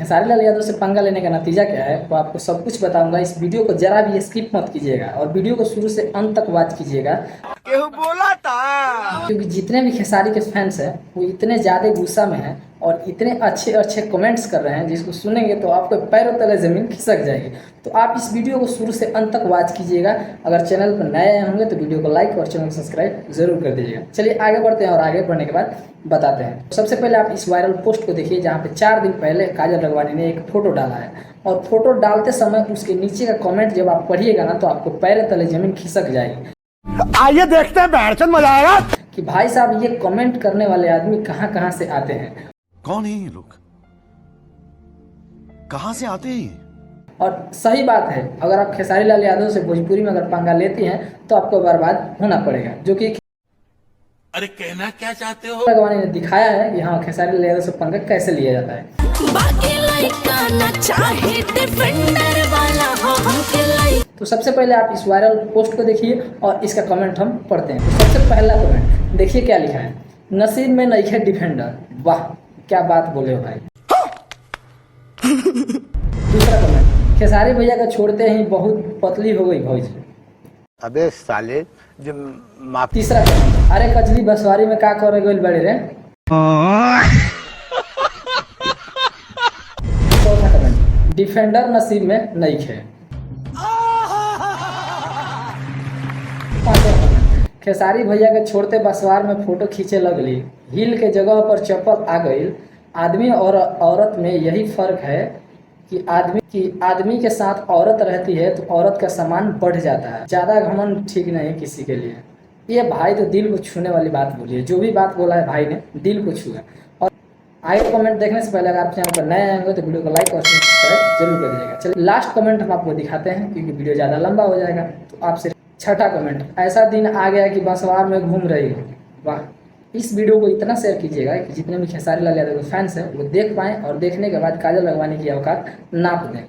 खेसारी लाल यादव से पंगा लेने का नतीजा क्या है वो आपको सब कुछ बताऊंगा। इस वीडियो को जरा भी स्किप मत कीजिएगा और वीडियो को शुरू से अंत तक वॉच कीजिएगा, केहू बोला था। क्योंकि जितने भी खेसारी के फैंस हैं वो इतने ज़्यादा गुस्सा में हैं और इतने अच्छे अच्छे कमेंट्स कर रहे हैं जिसको सुनेंगे तो आपको पैरों तले ज़मीन खिसक जाएगी। तो आप इस वीडियो को शुरू से अंत तक वॉच कीजिएगा। अगर चैनल पर नए आए होंगे तो वीडियो को लाइक और चैनल को सब्सक्राइब जरूर कर दीजिएगा। चलिए आगे बढ़ते हैं और आगे बढ़ने के बाद बताते हैं। सबसे पहले आप इस वायरल पोस्ट को देखिए जहाँ पे 4 दिन पहले काजल रघवानी ने एक फ़ोटो डाला है और फोटो डालते समय उसके नीचे का कमेंट जब आप पढ़िएगा ना तो आपको पैरों तले ज़मीन खिसक जाएगी। आइए देखते हैं, बैठचंद मजा आएगा। कि भाई साहब ये कमेंट करने वाले आदमी कहाँ कहाँ से आते हैं, कौन है ये लोग, कहां से आते हैं? और सही बात है अगर आप खेसारी लाल यादव से भोजपुरी में अगर पंगा लेती हैं तो आपको बर्बाद होना पड़ेगा, जो कि अरे कहना क्या चाहते हो? रघवानी ने दिखाया है कि हाँ खेसारी लाल यादव से पंगा कैसे लिया जाता है। तो सबसे पहले आप इस वायरल पोस्ट को देखिए और इसका कमेंट हम पढ़ते हैं। तो सबसे पहला कमेंट देखिए क्या लिखा है, नसीब में नहीं है डिफेंडर। वाह क्या बात बोले हो भाई। दूसरा कमेंट, खेसारी भैया का छोड़ते ही बहुत पतली हो गई भौजी। अबे साले जो माफ। तीसरा कमेंट, अरे कजली बसवारी में का करे गइल बड़े रे। चौथा कमेंट, डिफेंडर नसीब में नहीं है। पांचवा कमेंट, खेसारी भैया के छोड़ते बसवार में फोटो खींचे लगली, हिल के जगह पर चप्पल आ गई। आदमी और औरत में यही फर्क है कि आदमी के साथ औरत रहती है तो औरत का सम्मान बढ़ जाता है। ज़्यादा घमंड ठीक नहीं किसी के लिए। ये भाई तो दिल को छूने वाली बात बोली है, जो भी बात बोला है भाई ने दिल को छुआ। और आगे कमेंट देखने से पहले अगर आप चैनल पर नए आएंगे तो वीडियो को लाइक और सब्सक्राइब जरूर कर दीजिएगा। चलिए लास्ट कमेंट हम आपको दिखाते हैं क्योंकि वीडियो ज़्यादा लंबा हो जाएगा। तो आपसे छठा कमेंट, ऐसा दिन आ गया कि बसवार में घूम रही हो। वाह। इस वीडियो को इतना शेयर कीजिएगा कि जितने भी खेसारी लाल यादव के फैंस हैं वो देख पाएँ और देखने के बाद काजल रघवानी की औकात नाप दें।